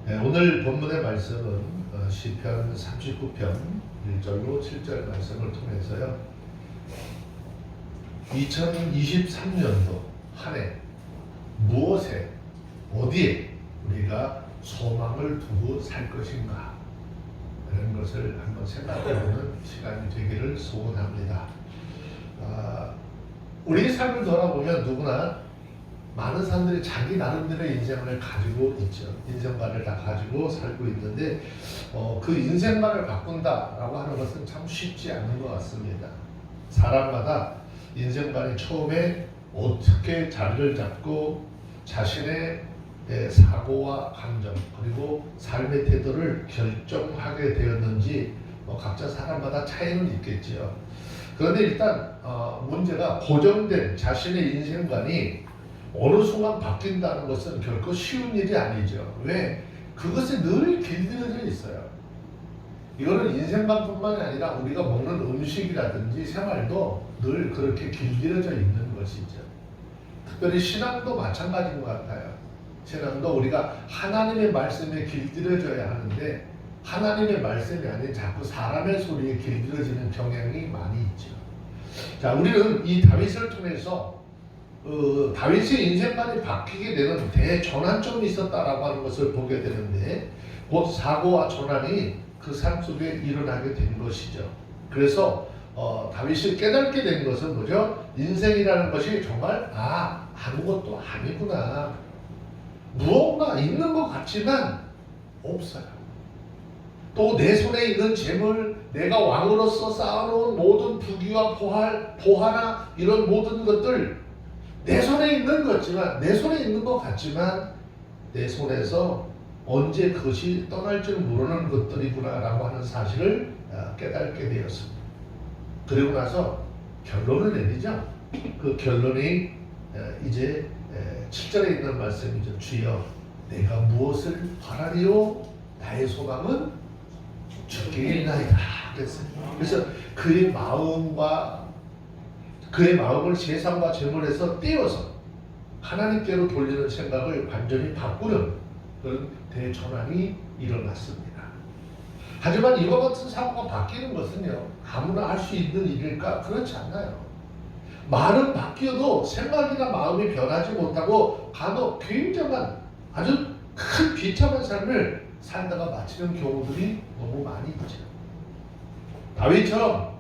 네, 오늘 본문의 말씀은 시편 39편 1절로 7절 말씀을 통해서요, 2023년도 한 해 무엇에 어디에 우리가 소망을 두고 살 것인가, 이런 것을 한번 생각해보는 시간이 되기를 소원합니다. 우리 삶을 돌아보면 누구나 많은 사람들이 자기 나름대로의 인생관을 가지고 있죠. 인생관을 다 가지고 살고 있는데 그 인생관을 바꾼다라고 하는 것은 참 쉽지 않은 것 같습니다. 사람마다 인생관이 처음에 어떻게 자리를 잡고 자신의 사고와 감정 그리고 삶의 태도를 결정하게 되었는지 각자 사람마다 차이는 있겠지요. 그런데 일단 문제가 고정된 자신의 인생관이 어느 순간 바뀐다는 것은 결코 쉬운 일이 아니죠. 왜? 그것이 늘 길들여져 있어요. 이거는 인생관뿐만이 아니라 우리가 먹는 음식이라든지 생활도 늘 그렇게 길들여져 있는 것이죠. 특별히 신앙도 마찬가지인 것 같아요. 신앙도 우리가 하나님의 말씀에 길들여져야 하는데 하나님의 말씀이 아닌 자꾸 사람의 소리에 길들여지는 경향이 많이 있죠. 자, 우리는 이 다윗을 통해서 다윗의 인생관이 바뀌게 되는 대전환점이 있었다라고 하는 것을 보게 되는데, 곧 사고와 전환이 그 삶 속에 일어나게 된 것이죠. 그래서 다윗이 깨닫게 된 것은 뭐죠? 인생이라는 것이 정말 아무것도 아니구나. 무언가 있는 것 같지만 없어요. 또 내 손에 있는 재물, 내가 왕으로서 쌓아놓은 모든 부귀와 보화나 이런 모든 것들, 내 손에 있는 것 같지만 내 손에서 언제 그것이 떠날 줄 모르는 것들이구나 라고 하는 사실을 깨닫게 되었습니다. 그리고 나서 결론을 내리죠. 그 결론이 이제 7절에 있는 말씀이죠. 주여 내가 무엇을 바라리요? 나의 소망은 주께 있나이다 그랬어요. 그래서 그의 마음을 세상과 재물에서 떼어서 하나님께로 돌리는 생각을 완전히 바꾸는 그런 대전환이 일어났습니다. 하지만 이와 같은 사고가 바뀌는 것은요, 아무나 할 수 있는 일일까? 그렇지 않아요. 말은 바뀌어도 생각이나 마음이 변하지 못하고 간혹 굉장한 아주 큰 비참한 삶을 살다가 마치는 경우들이 너무 많이 있죠. 다윗처럼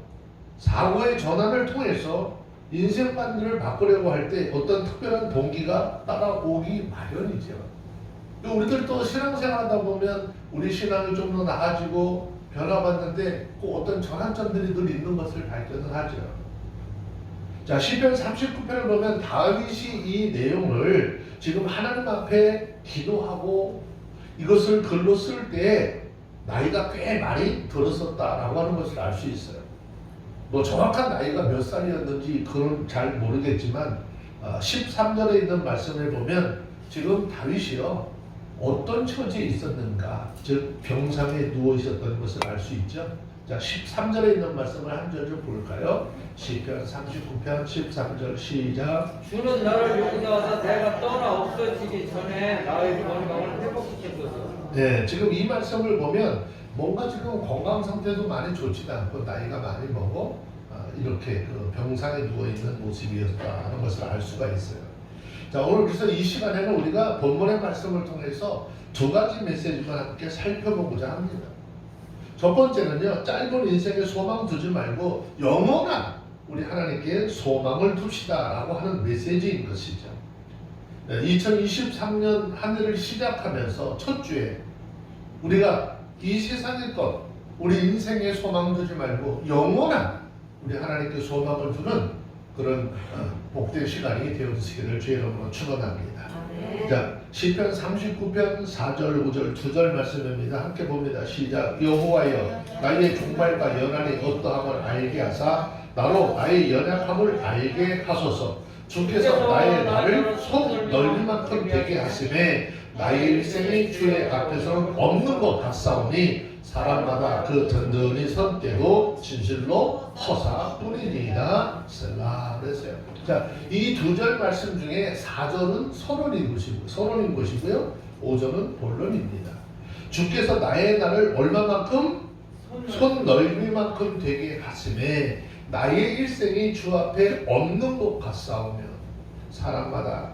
사고의 전환을 통해서 인생관을 바꾸려고 할 때 어떤 특별한 동기가 따라오기 마련이죠. 우리들도 신앙생활 하다 보면 우리 신앙이 좀 더 나아지고 변화받는데 꼭 어떤 전환점들이 늘 있는 것을 발견을 하죠. 자, 시편 39편을 보면 다윗이 이 내용을 지금 하나님 앞에 기도하고 이것을 글로 쓸 때 나이가 꽤 많이 들었었다라고 하는 것을 알 수 있어요. 정확한 나이가 몇 살이었는지 그건 잘 모르겠지만 13절에 있는 말씀을 보면 지금 다윗이요 어떤 처지에 있었는가, 즉 병상에 누워 있었던 것을 알 수 있죠. 자, 13절에 있는 말씀을 한 절 좀 볼까요? 시편 39편 13절 시작. 주는 나를 용서하사 내가 떠나 없어지기 전에 나의 건강을 회복시켰소서. 네, 지금 이 말씀을 보면 뭔가 지금 건강 상태도 많이 좋지도 않고 나이가 많이 먹어 이렇게 그 병상에 누워있는 모습이었다 하는 것을 알 수가 있어요. 자, 오늘 그래서 이 시간에는 우리가 본문의 말씀을 통해서 두 가지 메시지만 함께 살펴보고자 합니다. 첫 번째는요, 짧은 인생에 소망 두지 말고 영원한 우리 하나님께 소망을 둡시다 라고 하는 메시지인 것이죠. 2023년 한 해를 시작하면서 첫 주에 우리가 이 세상의 것, 우리 인생에 소망 두지 말고 영원한 우리 하나님께 소망을 두는 그런 복된 시간이 되어주시기를 주의 이름으로 축원합니다. 자, 시편 39편 4절 5절 2절 말씀입니다. 함께 봅니다. 시작. 여호와여 나의 종말과 연한이 어떠함을 알게 하사 나로 나의 연약함을 알게 하소서. 주께서 나의 날을 손 넓이만큼 되게 하심에 나의 일생이 주의 앞에서는 없는 것 같사오니 사람마다 그 든든히 선 때도 진실로 허사뿐이니이다. 셀라 그랬어요. 자, 이 두 절 말씀 중에 4절은 선언인 것이고요. 5절은 본론입니다. 주께서 나의 날을 얼마만큼? 손 넓이만큼 되게 하심에 나의 일생이 주 앞에 없는 것 같사오며 사람마다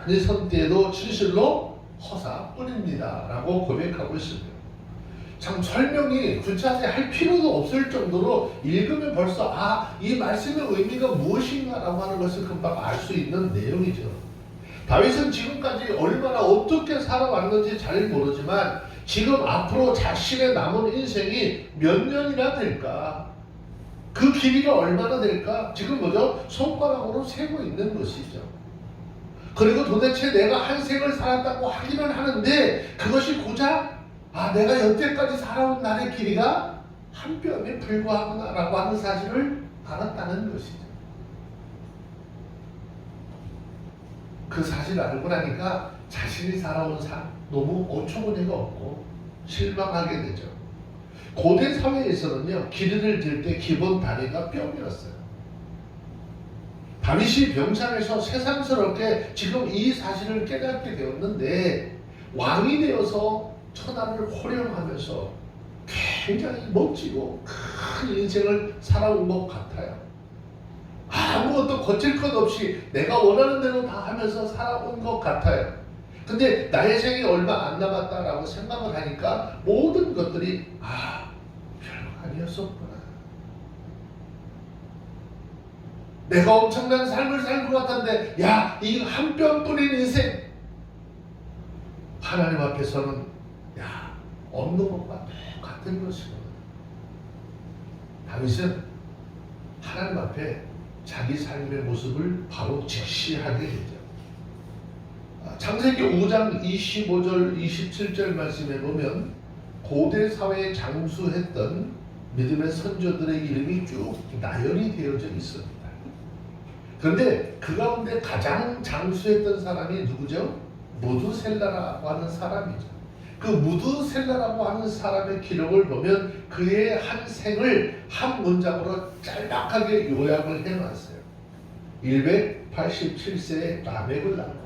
네 선때도 진실로 허사뿐입니다 라고 고백하고 있습니다. 참 설명이 구차하게 할 필요도 없을 정도로 읽으면 벌써 이 말씀의 의미가 무엇인가 라고 하는 것을 금방 알 수 있는 내용이죠. 다윗은 지금까지 얼마나 어떻게 살아왔는지 잘 모르지만 지금 앞으로 자신의 남은 인생이 몇 년이나 될까? 그 길이가 얼마나 될까? 지금 뭐죠? 손가락으로 세고 있는 것이죠. 그리고 도대체 내가 한 생을 살았다고 하기는 하는데 그것이 고작 내가 여태까지 살아온 날의 길이가 한 뼘에 불과하구나 라고 하는 사실을 알았다는 것이죠. 그 사실을 알고 나니까 자신이 살아온 삶 너무 어처구니가 없고 실망하게 되죠. 고대 사회에서는요, 길이를 들 때 기본 단위가 뼘이었어요. 다윗이 병상에서 새삼스럽게 지금 이 사실을 깨닫게 되었는데 왕이 되어서 천하를 호령하면서 굉장히 멋지고 큰 인생을 살아온 것 같아요. 아무것도 거칠 것 없이 내가 원하는 대로 다 하면서 살아온 것 같아요. 근데 나의 생이 얼마 안 남았다라고 생각을 하니까 모든 것들이 별거 아니었었구나. 내가 엄청난 삶을 살 것 같은데 이 한 뼘뿐인 인생 하나님 앞에서는 없는 것과 똑같은 것이구나. 다윗은 하나님 앞에 자기 삶의 모습을 바로 직시하게 되죠. 창세기 5장 25절 27절 말씀에 보면 고대 사회에 장수했던 믿음의 선조들의 이름이 쭉 나열이 되어져 있습니다. 그런데 그 가운데 가장 장수했던 사람이 누구죠? 무드셀라라고 하는 사람이죠. 그 무드셀라라고 하는 사람의 기록을 보면 그의 한 생을 한 문장으로 짤막하게 요약을 해놨어요. 187세에 라멕을 낳고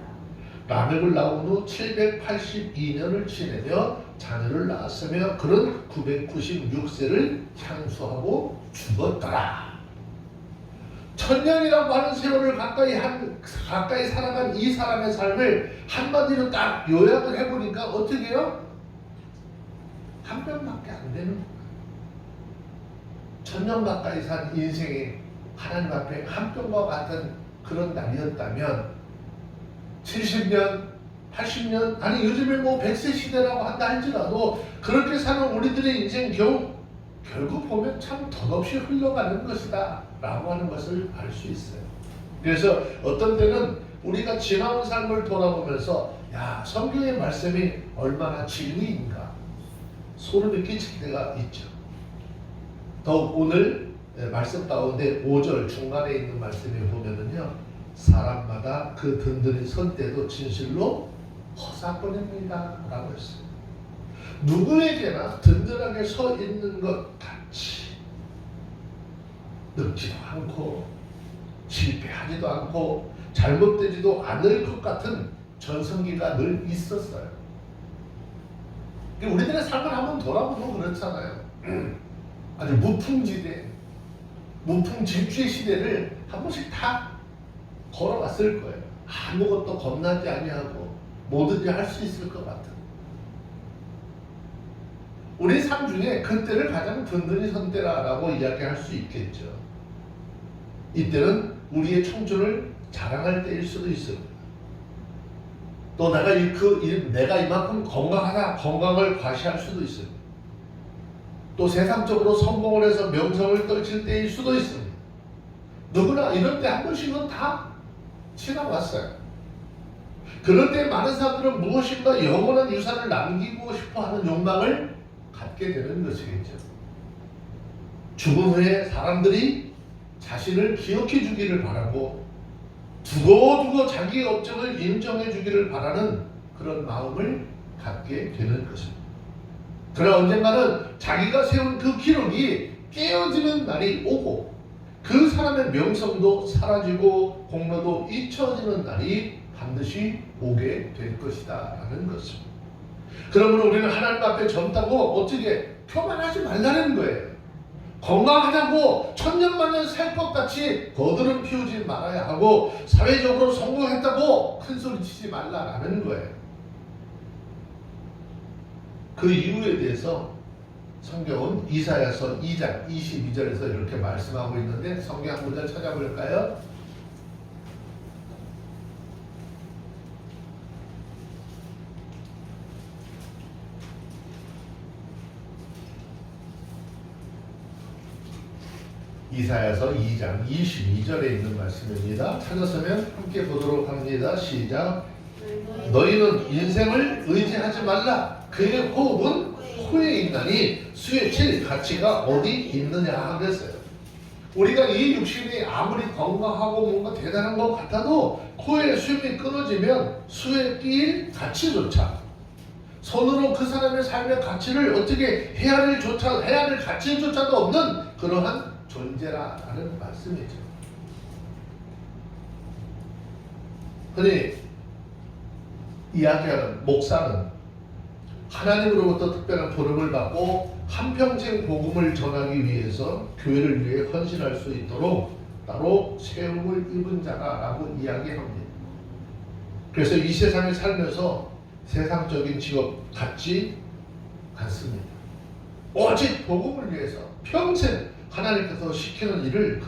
라멕을 낳은 후 782년을 지내며 자녀를 낳았으며 그는 996세를 향수하고 죽었더라. 천년이라고 하는 세월을 가까이 살아간 이 사람의 삶을 한마디로 딱 요약을 해보니까 어떻게 해요? 한 뼘밖에 안 되는 거예요. 천년 가까이 산 인생이 하나님 앞에 한 뼘과 같은 그런 날이었다면 70년, 80년, 아니 요즘에 100세 시대라고 한다 할지라도 그렇게 사는 우리들의 인생 결국 보면 참 덧없이 흘러가는 것이다 라고 하는 것을 알 수 있어요. 그래서 어떤 때는 우리가 지나온 삶을 돌아보면서 성경의 말씀이 얼마나 진리인가 소름이 끼칠 때가 있죠. 더욱 오늘 말씀 가운데 5절 중간에 있는 말씀에 보면은요, 사람마다 그 든든히 선 때도 진실로 허사뿐입니다 라고 했어요. 누구에게나 든든하게 서 있는 것 같이 늙지도 않고 실패하지도 않고 잘못되지도 않을 것 같은 전성기가 늘 있었어요. 우리들의 삶을 한번 돌아보면 그렇잖아요. 아주 무풍지대, 무풍질주의 시대를 한 번씩 다 걸어왔을 거예요. 아무것도 겁나지 아니하고 뭐든지 할 수 있을 것 같은. 우리 삶 중에 그때를 가장 든든히 선 때라고 이야기할 수 있겠죠. 이때는 우리의 청춘을 자랑할 때일 수도 있습니다. 또 내가 이만큼 건강하다, 건강을 과시할 수도 있습니다. 또 세상적으로 성공을 해서 명성을 떨칠 때일 수도 있습니다. 누구나 이럴 때 한 번씩은 다 지나왔어요. 그럴 때 많은 사람들은 무엇인가 영원한 유산을 남기고 싶어하는 욕망을 갖게 되는 것이겠죠. 죽음 후에 사람들이 자신을 기억해 주기를 바라고 두고두고 자기의 업적을 인정해 주기를 바라는 그런 마음을 갖게 되는 것입니다. 그러나 언젠가는 자기가 세운 그 기록이 깨어지는 날이 오고 그 사람의 명성도 사라지고 공로도 잊혀지는 날이 반드시 오게 될 것이다 라는 것입니다. 그러므로 우리는 하나님 앞에 젊다고 어떻게 교만하지 말라는 거예요. 건강하다고 천년만년 살 것 같이 거드름 피우지 말아야 하고, 사회적으로 성공했다고 큰소리 치지 말라라는 거예요. 그 이유에 대해서 성경은 이사야서 2장 22절에서 이렇게 말씀하고 있는데, 성경 한 문절 찾아볼까요? 이사야서 2장 22절에 있는 말씀입니다. 찾았으면 함께 보도록 합니다. 시작. 너희는 인생을 의지하지 말라. 그의 호흡은 코에 있나니 수에 칠 가치가 어디 있느냐 그랬어요. 우리가 이 육신이 아무리 건강하고 뭔가 대단한 것 같아도 코에 숨이 끊어지면 수에 끼일 가치조차, 손으로 그 사람의 삶의 가치를 어떻게 헤아릴 가치조차도 없는 그러한 존재라는 말씀이죠. 흔히 이야기하는 목사는 하나님으로부터 특별한 부름을 받고 한평생 복음을 전하기 위해서 교회를 위해 헌신할 수 있도록 따로 세움을 입은 자라고 이야기합니다. 그래서 이 세상에 살면서 세상적인 직업 갖지 않습니다. 오직 복음을 위해서 평생 하나님께서 시키는 일을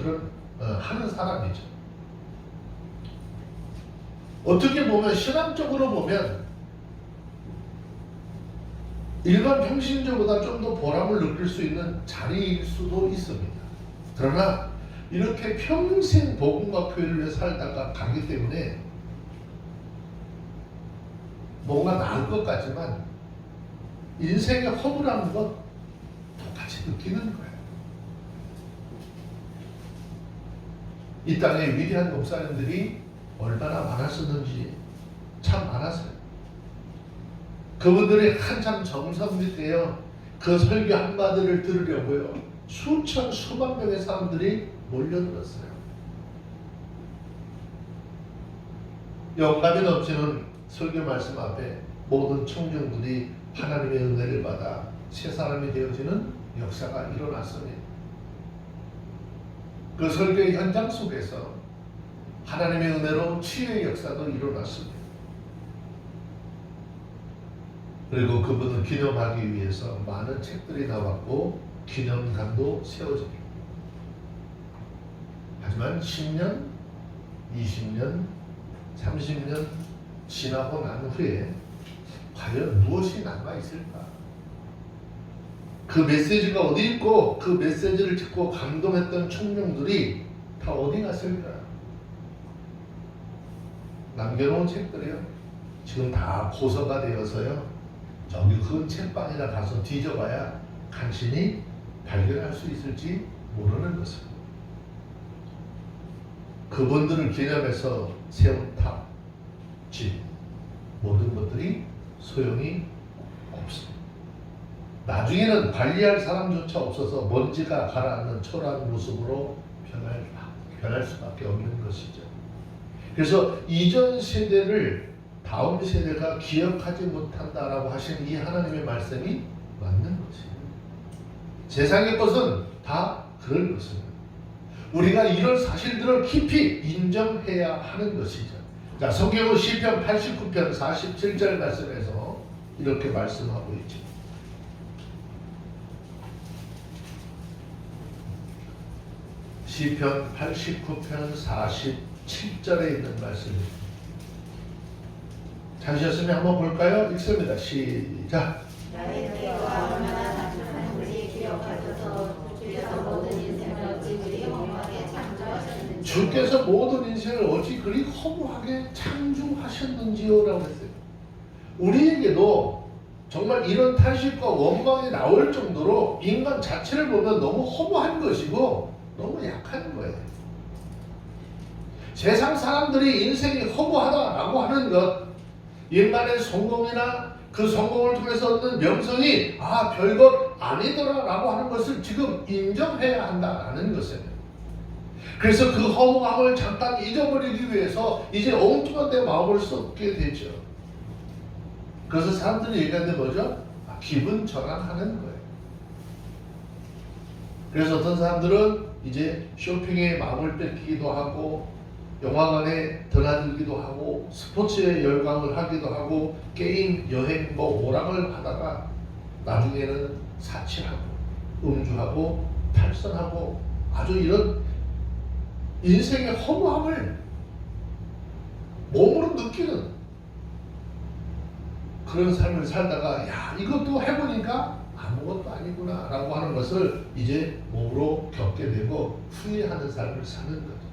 하는 사람이죠. 어떻게 보면 신앙적으로 보면 일반 평신자보다 좀 더 보람을 느낄 수 있는 자리일 수도 있습니다. 그러나 이렇게 평생 복음과 교회를 위해 살다가 가기 때문에 뭔가 나을 것 같지만 인생의 허무라는 것 똑같이 느끼는 거예요. 이 땅에 위대한 목사님들이 얼마나 많았었는지 참 많았어요. 그분들이 한참 정성 밑에요. 그 설교 한마디를 들으려고요. 수천 수만 명의 사람들이 몰려들었어요. 영감이 넘치는 설교 말씀 앞에 모든 청중들이 하나님의 은혜를 받아 새 사람이 되어지는 역사가 일어났습니다. 그 설교의 현장 속에서 하나님의 은혜로 치유의 역사도 일어났습니다. 그리고 그분을 기념하기 위해서 많은 책들이 나왔고 기념관도 세워집니다. 하지만 10년, 20년, 30년 지나고 난 후에 과연 무엇이 남아있을까? 그 메시지가 어디 있고 그 메시지를 듣고 감동했던 청중들이 다 어디 갔을까? 남겨놓은 책들이요. 지금 다 고서가 되어서요. 저기 큰 책방에다 가서 뒤져봐야 간신히 발견할 수 있을지 모르는 것입니다. 그분들을 기념해서 세운 탑, 집, 모든 것들이 소용이 없습니다. 나중에는 관리할 사람조차 없어서 먼지가 가라앉는 초라한 모습으로 변할 수밖에 없는 것이죠. 그래서 이전 세대를 다음 세대가 기억하지 못한다라고 하신 이 하나님의 말씀이 맞는 것이에요. 세상의 것은 다 그럴 것입니다. 우리가 이런 사실들을 깊이 인정해야 하는 것이죠. 자, 성경은 시편 89편 47절 말씀에서 이렇게 말씀하고 있죠. 시편 89편 47절에 있는 말씀입니다. 찾으셨으면 한번 볼까요? 읽습니다. 시작. 나의 때가 얼마나 단단한지 기억하셔서 주께서 모든 인생을 어찌 그리 허무하게 창조하셨는지. 주께서 모든 인생을 어찌 그리 허무하게 창조하셨는지요 라고 했어요. 우리에게도 정말 이런 탄식과 원망이 나올 정도로 인간 자체를 보면 너무 허무한 것이고 너무 약한 거예요. 세상 사람들이 인생이 허무하다라고 하는 것, 인간의 성공이나 그 성공을 통해서 얻는 명성이 별것 아니더라라고 하는 것을 지금 인정해야 한다라는 것입니다. 그래서 그 허무함을 잠깐 잊어버리기 위해서 이제 엉뚱한 데 마음을 쏟게 되죠. 그래서 사람들이 얘기하는데 뭐죠? 기분 전환하는 거예요. 그래서 어떤 사람들은 이제 쇼핑에 마음을 뺏기기도 하고 영화관에 드나들기도 하고 스포츠에 열광을 하기도 하고 게임, 여행, 오락을 하다가 나중에는 사치하고 음주하고 탈선하고 아주 이런 인생의 허무함을 몸으로 느끼는 그런 삶을 살다가 야 이것도 해보니까 아무것도 아니구나 라고 하는 것을 이제 몸으로 겪게 되고 후회하는 삶을 사는 거죠.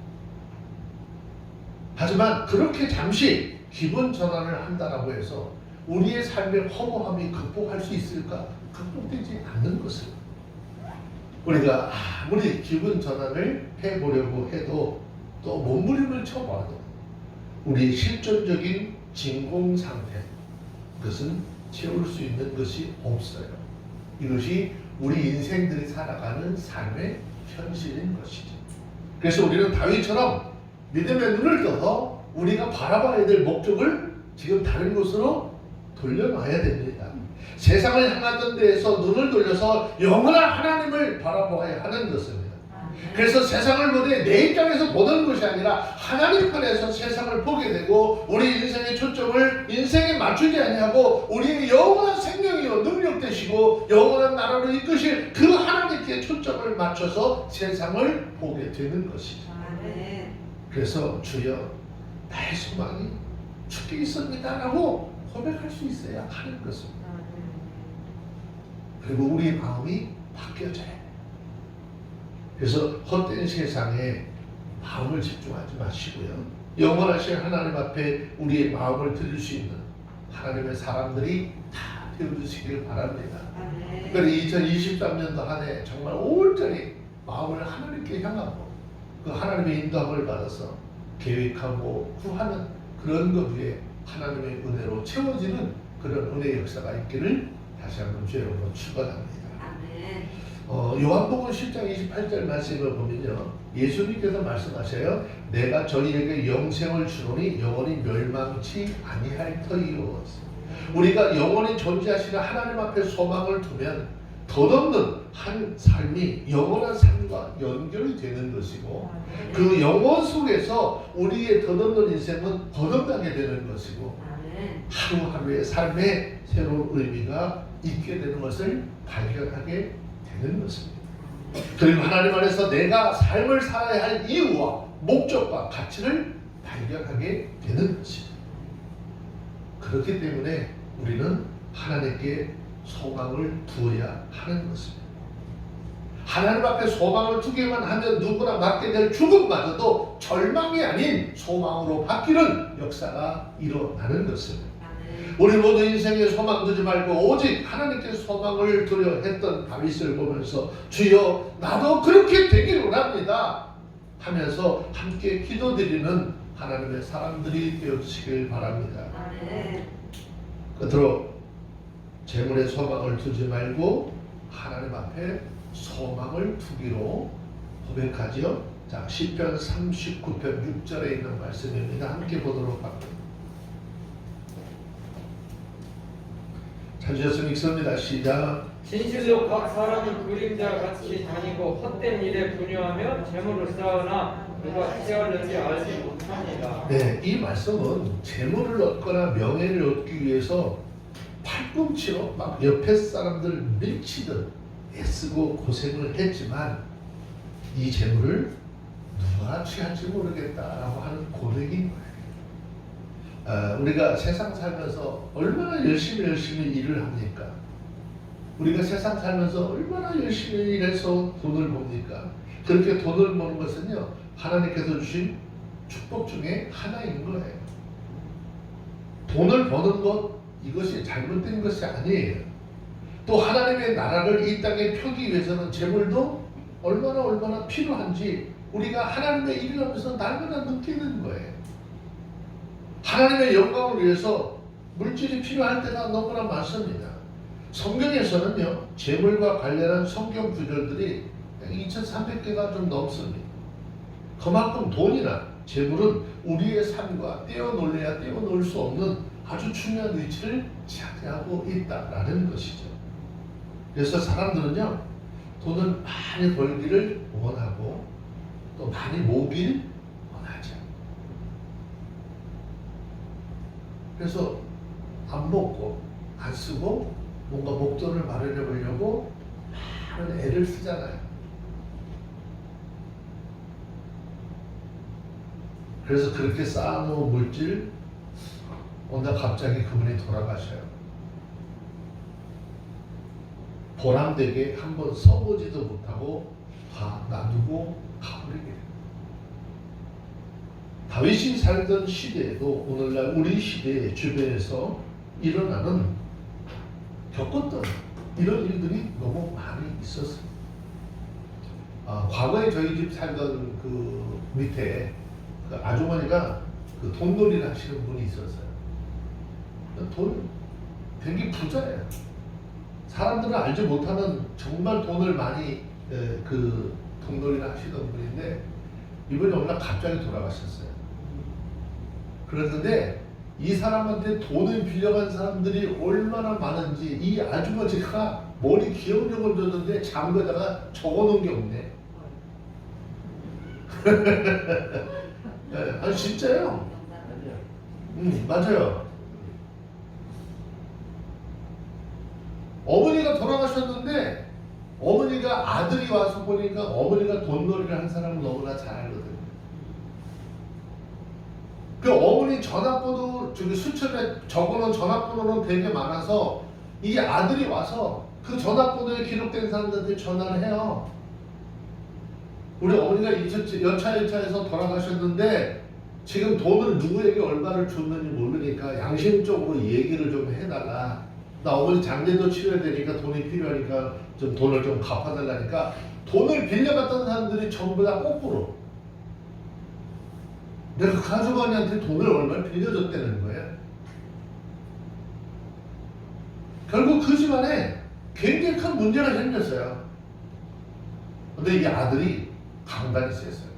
하지만 그렇게 잠시 기분 전환을 한다라고 해서 우리의 삶의 허무함이 극복할 수 있을까? 극복되지 않는 것을 우리가 아무리 기분 전환을 해보려고 해도 또 몸부림을 쳐봐도 우리 실존적인 진공 상태 그것은 채울 수 있는 것이 없어요. 이것이 우리 인생들이 살아가는 삶의 현실인 것이죠. 그래서 우리는 다윗처럼 믿음의 눈을 떠서 우리가 바라봐야 될 목적을 지금 다른 곳으로 돌려놔야 됩니다. 세상을 향하던 데에서 눈을 돌려서 영원한 하나님을 바라보아야 하는 것입니다. 그래서 세상을 보되 내 입장에서 보는 것이 아니라 하나님 편에서 세상을 보게 되고 우리 인생의 초점을 인생에 맞추지 아니하고 우리의 영원한 생명이요 능력 되시고 영원한 나라로 이끄실 그 하나님께 초점을 맞춰서 세상을 보게 되는 것이죠. 그래서 주여 나의 소망이 주께 있습니다 라고 고백할 수 있어야 하는 것입니다. 그리고 우리의 마음이 바뀌어져야 해요. 그래서 헛된 세상에 마음을 집중하지 마시고요. 영원하신 하나님 앞에 우리의 마음을 드릴 수 있는 하나님의 사람들이 다 되어주시길 바랍니다. 그래서 2023년도 한 해 정말 온전히 마음을 하나님께 향하고 그 하나님의 인도함을 받아서 계획하고 구하는 그런 것 위에 하나님의 은혜로 채워지는 그런 은혜의 역사가 있기를 다시 한번 주의 이름으로 축원합니다. 요한복음 10장 28절 말씀을 보면요, 예수님께서 말씀하셔요. 내가 저희에게 영생을 주노니 영원히 멸망치 아니할 터이요. 우리가 영원히 존재하시는 하나님 앞에 소망을 두면 덧없는 한 삶이 영원한 삶과 연결이 되는 것이고 그 영원 속에서 우리의 덧없는 인생은 거듭나게 되는 것이고 하루하루의 삶에 새로운 의미가 있게 되는 것을 발견하게 되는 것입니다. 그리고 하나님 안에서 내가 삶을 살아야 할 이유와 목적과 가치를 발견하게 되는 것입니다. 그렇기 때문에 우리는 하나님께 소망을 두어야 하는 것입니다. 하나님 앞에 소망을 두기만 하면 누구나 맞게 될 죽음마저도 절망이 아닌 소망으로 바뀌는 역사가 일어나는 것입니다. 우리 모두 인생에 소망 두지 말고 오직 하나님께 소망을 두려 했던 다윗을 보면서 주여 나도 그렇게 되기를 원합니다 하면서 함께 기도드리는 하나님의 사람들이 되어주시길 바랍니다. 끝으로 재물에 소망을 두지 말고 하나님 앞에 소망을 두기로 고백하지요. 자, 시편 39편 6절에 있는 말씀입니다. 함께 보도록 합니다. 찾으셨으면 읽습니다. 시작. 진실로 각 사람은 그림자 같이 다니고 헛된 일에 분유하며 재물을 쌓으나 누가 채웠는지 알지 못합니다. 네, 이 말씀은 재물을 얻거나 명예를 얻기 위해서 팔꿈치로 막 옆에 사람들 밀치듯 애쓰고 고생을 했지만 이 재물을 누가 취할지 모르겠다라고 하는 고백인 거예요. 우리가 세상 살면서 얼마나 열심히 일을 합니까? 우리가 세상 살면서 얼마나 열심히 일해서 돈을 봅니까? 그렇게 돈을 버는 것은요, 하나님께서 주신 축복 중에 하나인 거예요. 돈을 버는 것, 이것이 잘못된 것이 아니에요. 또 하나님의 나라를 이 땅에 펴기 위해서는 재물도 얼마나 필요한지 우리가 하나님의 일을 하면서 날마다 느끼는 거예요. 하나님의 영광을 위해서 물질이 필요할 때가 너무나 많습니다. 성경에서는요, 재물과 관련한 성경 구절들이 2,300개가 좀 넘습니다. 그만큼 돈이나 재물은 우리의 삶과 떼어놓을 수 없는 아주 중요한 위치를 차지하고 있다라는 것이죠. 그래서 사람들은요, 돈을 많이 벌기를 원하고 또 많이 모으길 원하죠. 그래서 안 먹고 안 쓰고 뭔가 목돈을 마련해 보려고 많은 애를 쓰잖아요. 그래서 그렇게 쌓아놓은 물질 어느 날 갑자기 그분이 돌아가셔요. 보람되게 한번 써보지도 못하고 다 놔두고 가버리게 돼요. 다윗이 살던 시대에도 오늘날 우리 시대의 주변에서 일어나는 겪었던 이런 일들이 너무 많이 있었어요. 과거에 저희 집 살던 그 밑에 그 아주머니가 그 돈놀이를 하시는 분이 있었어요. 돈 되게 부자예요. 사람들은 알지 못하는 정말 돈을 많이 그 돈놀이를 하시던 분인데 이분이 어느 날 갑자기 돌아가셨어요. 그랬는데 이 사람한테 돈을 빌려간 사람들이 얼마나 많은지 이 아주머니가 머리 기억력을 줬는데 잠그다가 적어놓은 게 없네. 네, 아니 진짜요? 맞아요. 어머니가 돌아가셨는데 어머니가 아들이 와서 보니까 어머니가 돈놀이를 한 사람은 너무나 잘 알거든요. 그 어머니 전화번호 저기 수첩에 적어놓은 전화번호는 되게 많아서 이 아들이 와서 그 전화번호에 기록된 사람들한테 전화를 해요. 우리 어머니가 여차여차해서 돌아가셨는데 지금 돈을 누구에게 얼마를 줬는지 모르니까 양심적으로 얘기를 좀 해달라. 나 어머니 장례도 치러야 되니까 돈이 필요하니까 좀 돈을 좀 갚아달라니까 돈을 빌려갔던 사람들이 전부 다 거꾸로 내가 그 아주머니한테 돈을 얼마를 빌려줬다는 거예요. 결국 그 집안에 굉장히 큰 문제가 생겼어요. 근데 이 아들이 강단이 셌어요.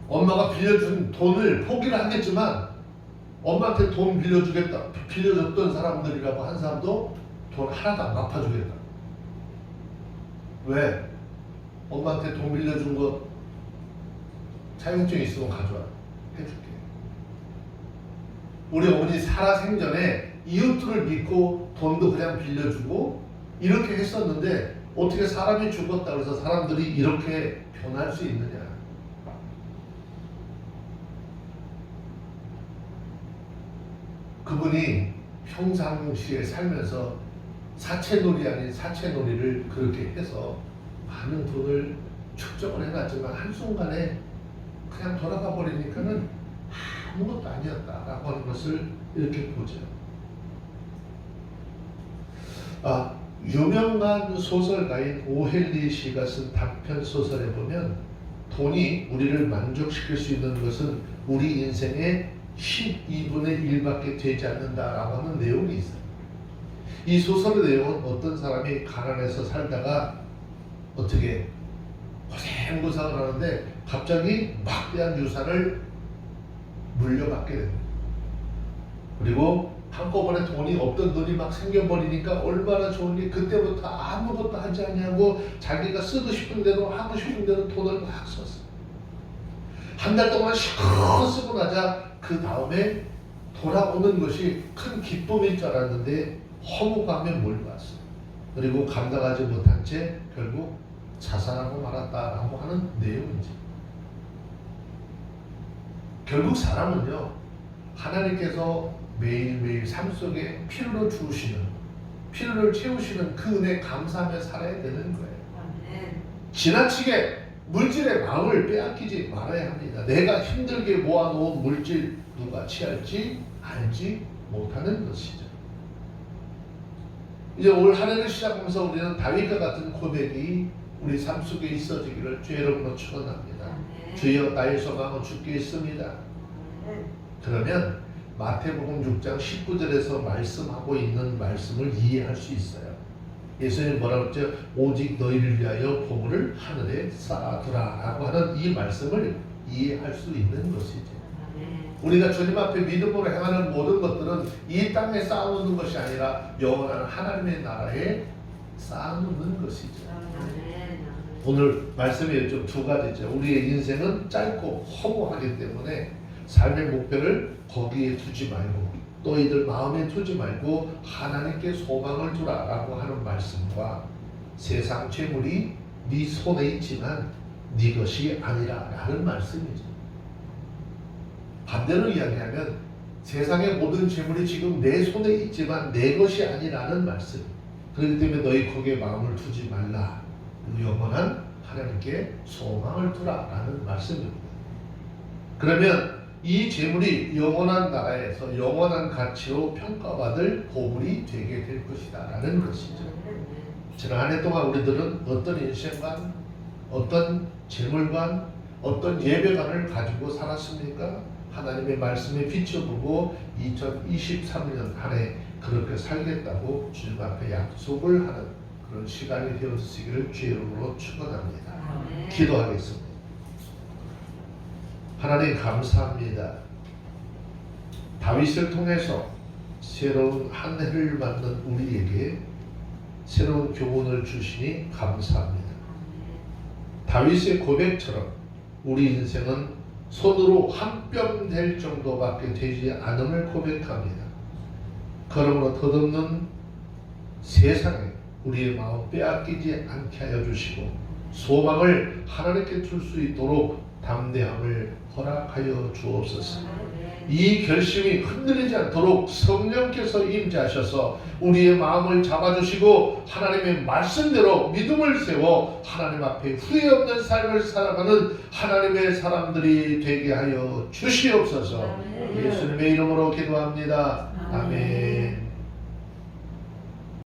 엄마가 빌려준 돈을 포기를 하겠지만 엄마한테 돈 빌려줬던 사람들이라고 한 사람도 돈 하나도 안 갚아주겠다. 왜? 엄마한테 돈 빌려준 거 차용증 있으면 가져와. 해줄게. 우리 어머니 살아생전에 이웃들을 믿고 돈도 그냥 빌려주고 이렇게 했었는데 어떻게 사람이 죽었다 그래서 사람들이 이렇게 변할 수 있느냐. 그분이 평상시에 살면서 사채놀이 아닌 사채놀이를 그렇게 해서 많은 돈을 축적을 해놨지만 한순간에 그냥 돌아가 버리니까는 아무것도 아니었다라고 하는 것을 이렇게 보죠. 유명한 소설가인 오헬리 씨가 쓴 단편 소설에 보면 돈이 우리를 만족시킬 수 있는 것은 우리 인생의 12분의 1밖에 되지 않는다라고 하는 내용이 있어요. 이 소설의 내용은 어떤 사람이 가난해서 살다가 어떻게 고생고생을 하는데 갑자기 막대한 유산을 물려받게 됩니다. 그리고 한꺼번에 돈이 없던 돈이 막 생겨버리니까 얼마나 좋은지 그때부터 아무것도 하지 않냐고 자기가 쓰고 싶은 대로 하고 싶은 대로 돈을 막 썼어요. 한 달 동안 시커 쓰고 나자 그 다음에 돌아오는 것이 큰 기쁨일 줄 알았는데 허무감에 몰려왔어요. 그리고 감당하지 못한 채 결국 자살하고 말았다라고 하는 내용이지. 결국 사람은요, 하나님께서 매일매일 삶 속에 필요로 주시는, 필요를 채우시는 그 은혜 감사하며 살아야 되는 거예요. 지나치게 물질의 마음을 빼앗기지 말아야 합니다. 내가 힘들게 모아놓은 물질 누가 취할지 알지 못하는 것이죠. 이제 올 한 해를 시작하면서 우리는 다윗과 같은 고백이 우리 삶 속에 있어지기를 주의 이름으로 축원합니다. 주여 나의 소망은 주께 있습니다. 그러면 마태복음 6장 19절에서 말씀하고 있는 말씀을 이해할 수 있어요. 예수님이 뭐라고 했죠? 오직 너희를 위하여 보물을 하늘에 쌓아두라 라고 하는 이 말씀을 이해할 수 있는 것이죠. 우리가 주님 앞에 믿음으로 행하는 모든 것들은 이 땅에 쌓아놓는 것이 아니라 영원한 하나님의 나라에 쌓아놓는 것이죠. 오늘 말씀이 좀 두 가지죠. 우리의 인생은 짧고 허무하기 때문에 삶의 목표를 거기에 두지 말고 너희들 마음에 두지 말고 하나님께 소망을 두라라고 하는 말씀과 세상 재물이 네 손에 있지만 네 것이 아니라라는 말씀이죠. 반대로 이야기하면 세상의 모든 재물이 지금 내 손에 있지만 내 것이 아니라는 말씀. 그렇기 때문에 너희 거기에 마음을 두지 말라. 영원한 하나님께 소망을 두라라는 말씀입니다. 그러면 이 재물이 영원한 나라에서 영원한 가치로 평가받을 보물이 되게 될 것이다 라는 것이죠. 지난 한 해 동안 우리들은 어떤 인생관, 어떤 재물관, 어떤 예배관을 가지고 살았습니까? 하나님의 말씀에 비춰보고 2023년 한 해 그렇게 살겠다고 주님 앞에 약속을 하는 그런 시간이 되었으기를 주의 이름으로 축원합니다. 기도하겠습니다. 하나님 감사합니다. 다윗을 통해서 새로운 한 해를 맞는 우리에게 새로운 교훈을 주시니 감사합니다. 다윗의 고백처럼 우리 인생은 손으로 한 뼘 될 정도밖에 되지 않음을 고백합니다. 그러므로 덧없는 세상에 우리의 마음 빼앗기지 않게 하여 주시고 소망을 하나님께 둘 수 있도록 담대함을 허락하여 주옵소서. 이 결심이 흔들리지 않도록 성령께서 임재하셔서 우리의 마음을 잡아주시고 하나님의 말씀대로 믿음을 세워 하나님 앞에 후회 없는 삶을 살아가는 하나님의 사람들이 되게 하여 주시옵소서. 예수님의 이름으로 기도합니다. 아멘.